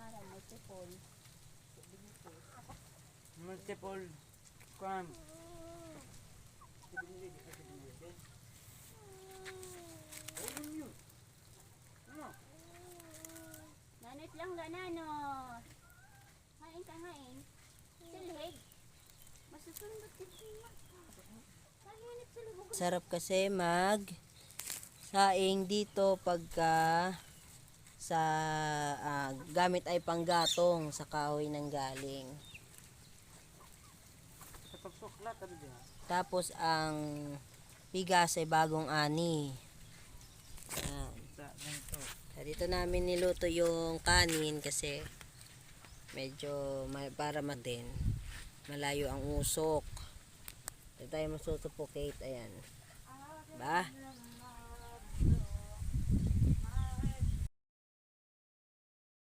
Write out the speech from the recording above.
para multiple. Multiple kwan. Nanit lang ganano. Hain ka hain. Silhig. Masusunod din siya. Kalinit sa lubog. Sarap kasi mag saing dito pagka sa gamit ay panggatong sa kahoy ng galing. Tapos ang bigas ay bagong ani. Yan. So, dito namin niluto yung kanin kasi medyo para matin. Malayo ang usok. Dito tayo masusuffocate. Ayan. Ba?